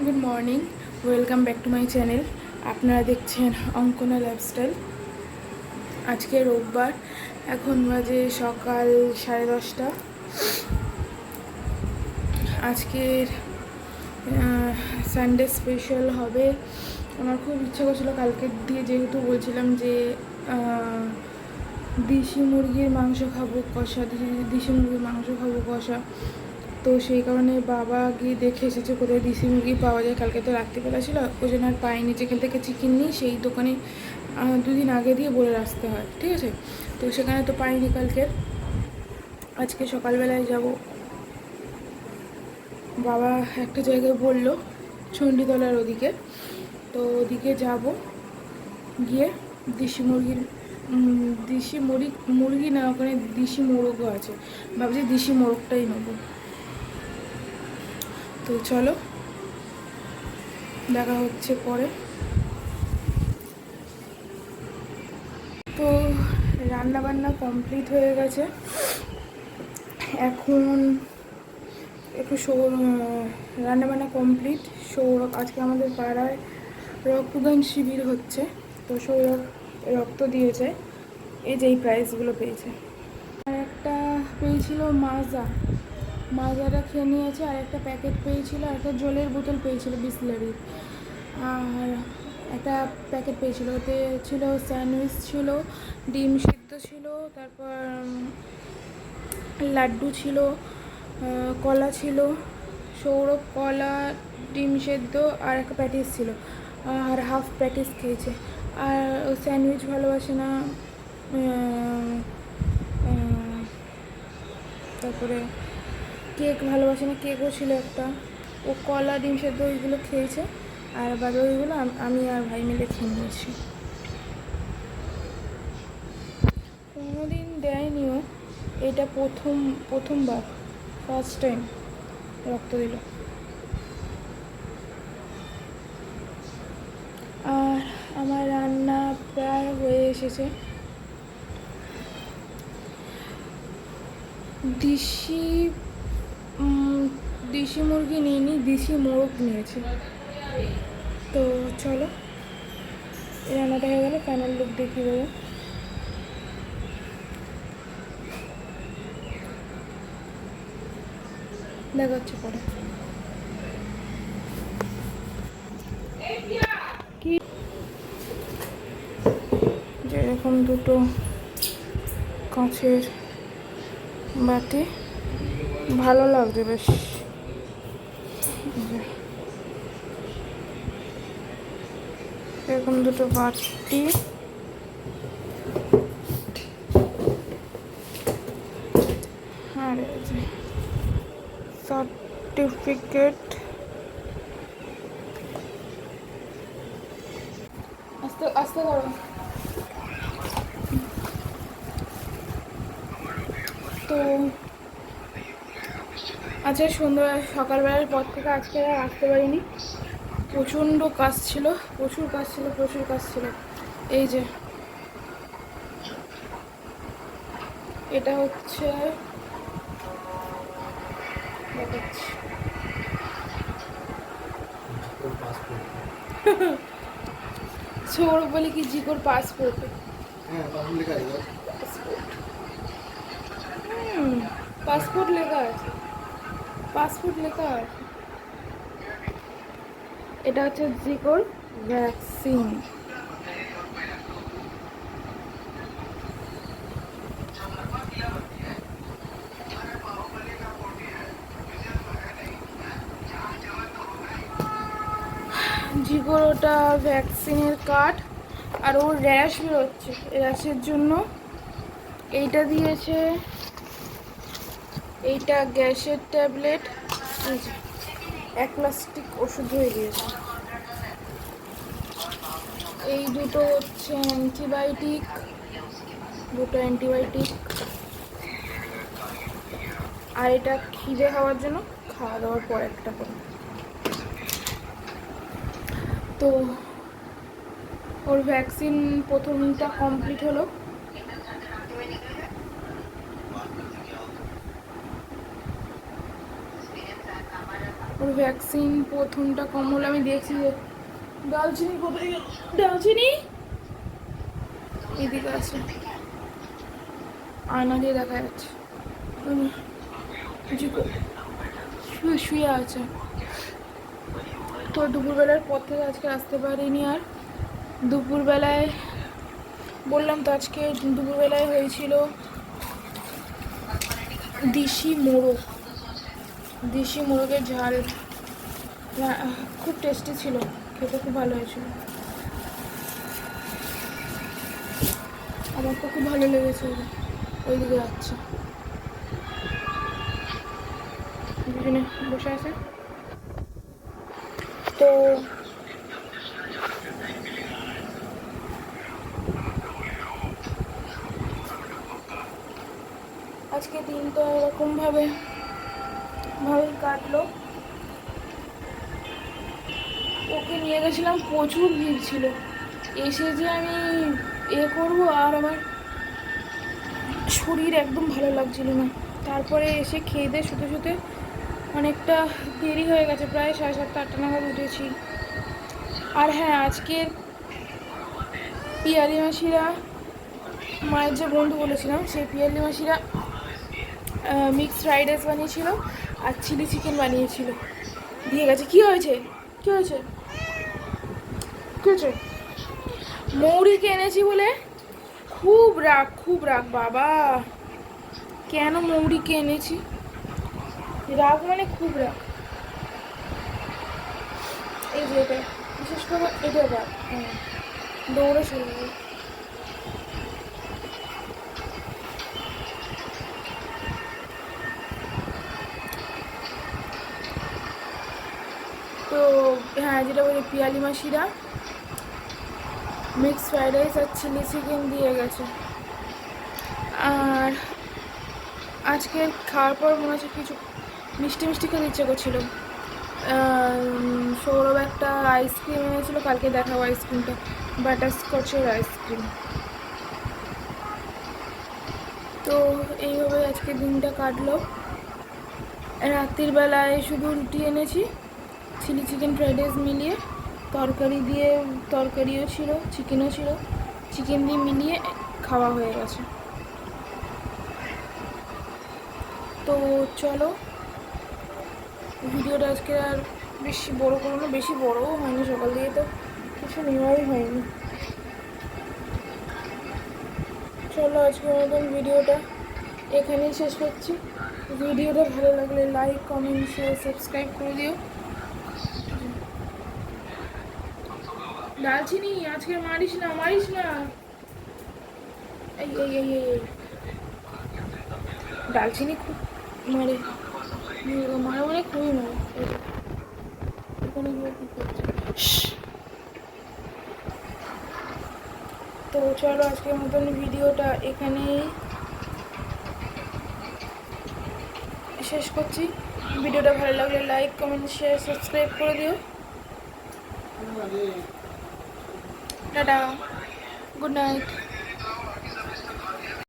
Good morning, welcome back to my channel. আপনারা দেখছেন Ankana lifestyle. আজকে রোববার, এখন বাজে সকাল 10:30। আজকের সানডে স্পেশাল হবে। আমার খুব ইচ্ছা করছিল কালকে দিয়ে, যেহেতু বলছিলাম যে দেশি মুরগির মাংস খাবো কষা, দেশি মুরগির মাংস খাবো কষা। তো সেই কারণে বাবা গিয়ে দেখে এসেছে কোথায় দেশি মুরগি পাওয়া যায়। কালকে তো রাত্রিবেলা ছিল, ওই জন্য আর পাইনি। যেখান থেকে চিকেন নিই সেই দোকানে 2 দিন আগে দিয়ে বলে আসতে হয়, ঠিক আছে। তো সেখানে তো পাইনি কালকে। আজকে সকালবেলায় যাব। বাবা একটা জায়গায় বললো, চণ্ডীতলার ওদিকে, তো ওদিকে যাব। গিয়ে দেশি মুরগি না, ওখানে দেশি মোরগও আছে। ভাবছি দেশি মোরগটাই নেবো। তো চলো, দেখা হচ্ছে পরে। তো রান্না বান্না কমপ্লিট হয়ে গেছে। এখন একটু রান্নাবান্না কমপ্লিট। সৌরভ আজকে আমাদের পাড়ায় রক্তদান শিবির হচ্ছে, তো সৌরভ রক্ত দিয়েছে। এই যে এই প্রাইজগুলো পেয়েছে। আর একটা পেয়েছিল মাজাটা খেয়ে নিয়েছে। আর একটা প্যাকেট পেয়েছিল, আর একটা জলের বোতল পেয়েছিল বিসলারির। আর একটা প্যাকেট পেয়েছিল, ওতে ছিল স্যান্ডউইচ ছিল, ডিম সিদ্ধ ছিল, তারপর লাড্ডু ছিল, কলা ছিল। সৌরভ কলা, ডিম সেদ্ধ আর একটা প্যাটিস ছিল, আর হাফ প্যাটিস খেয়েছে। আর ও স্যান্ডউইচ ভালোবাসে না। তারপরে কেক ভালোবাসে না, কেকও ছিল একটা। ও কলা, ডিম সেদ্ধ ওইগুলো খেয়েছে, আর বাকি ওইগুলো আমি আর ভাই মিলে খেয়ে নিয়েছি। কোনোদিন দেয়নিও, এটা প্রথমবার, ফার্স্ট টাইম রক্ত দিল। আর আমার রান্না প্রায় হয়ে এসেছে। দেশি মুরগি নিইনি, দেশি মোরগ নিয়েছি। তো চলো, এই রান্নাটা হয়ে গেলে ফাইনাল লুক দেখিয়ে দেবো। দেখা হচ্ছে পরে। কি যেরকম দুটো কাঁচের বাটি, ভালো লাগছে বেশ। এরকম দুটো বাটি, আর সার্টিফিকেট। আস্তে আস্তে করো। তো আজকে সকালবেলার পর থেকে আজকে আর আসতে পারিনি। প্রচুর কাজ ছিল। এই যে এটা হচ্ছে সৌরভ বলে কি জিকোর পাসপোর্ট। পাসপোর্ট লেখা আছে। এটা হচ্ছে জিকোর ভ্যাকসিন। জিকোর ওটা ভ্যাকসিনের কার্ড। আর ওর র্যাশ বেরোচ্ছে, র্যাশের জন্য এইটা দিয়েছে। এইটা গ্যাসের ট্যাবলেট, এক প্লাস্টিক ওষুধ হয়ে দিয়েছে। এই দুটো হচ্ছে অ্যান্টিবায়োটিক, আর এটা খিদে হওয়ার জন্য, খাওয়া দাওয়ার পর একটা করে। তো ওর ভ্যাকসিন প্রথমটা কমপ্লিট হলো। ওর ভ্যাকসিন প্রথমটা কম হলো। আমি দেখছি যে দালচিনি কোথায় গেল, দালচিনি এদিকে আছে, আয়না দিয়ে দেখা যাচ্ছে। শুয়ে শুয়ে আছে। তো দুপুরবেলার পর থেকে আজকে আসতে পারিনি। আর দুপুরবেলায় বললাম তো, আজকে দুপুরবেলায় হয়েছিল দেশি মোরগের ঝাল। খুব টেস্টি ছিল, খেতে খুব ভালো হয়েছিল। আমার তো খুব ভালো লেগেছে। ওইদিকে যাচ্ছে, দুজনে বসে আছে। তো আজকে দিনটা এরকমভাবেই কাটলো। ওকে নিয়ে গেছিলাম, প্রচুর ভিড় ছিল। এসে যে আমি করবো, আর আমার শরীর একদম ভালো লাগছিল না। তারপরে এসে খেয়ে দিয়ে শুতে শুতে অনেকটা দেরি হয়ে গেছে, প্রায় 7:30-8টা নাগাদ উঠেছি। আর হ্যাঁ, আজকের পিয়ালি মাসিরা, মায়ের যে বন্ধু বলেছিলাম, সেই পিয়ালি মাসিরা মিক্সড ফ্রাইড রাইস বানিয়েছিল আর চিলি চিকেন বানিয়েছিল, দিয়ে গেছে। কি হয়েছে? মৌরিকে এনেছি বলে খুব রাগ বাবা। কেন মৌরিকে এনেছি? রাগ মানে খুব রাগ। এই যে এটা, বিশেষ করে এটা রাগ, দৌড়ে চলে যাবে। তো হ্যাঁ, যেটা বলি, পিয়ালি মাসিরা মিক্সড ফ্রাইড রাইস আর চিলি চিকেন দিয়ে গেছে। আর আজকে খাওয়ার পর মনে হচ্ছে কিছু মিষ্টি খেতে ইচ্ছে করছিল। সৌরভ একটা আইসক্রিম এনেছিল, কালকে দেখাবো আইসক্রিমটা, বাটারস্কচের আইসক্রিম। তো এইভাবে আজকে দিনটা কাটলো। রাত্রির বেলায় শুধু রুটি এনেছি, চিলি চিকেন ফ্রাইড রাইস মিলিয়ে, তরকারিও ছিল, চিকেনও ছিল, চিকেন দিয়ে মিলিয়ে খাওয়া হয়ে গেছে। তো চলো, ভিডিওটা আজকে আর বেশি বড় করবো না, বেশি বড়ও হয়নি, সকাল দিয়ে তো কিছু নেওয়াই হয়নি। চলো, আজকের মতন ভিডিওটা এখানেই শেষ করছি। ভিডিওটা ভালো লাগলে লাইক, কমেন্ট, শেয়ার, সাবস্ক্রাইব করে দিও। দালচিনি আজকে মারিস না। এই দালচিনি খুব মারে, মানে খুবই মারে। তো চলো, আজকের মতন ভিডিওটা এখানেই শেষ করছি। ভিডিওটা ভালো লাগলে লাইক, কমেন্ট, শেয়ার, সাবস্ক্রাইব করে দিও। Tata, good night.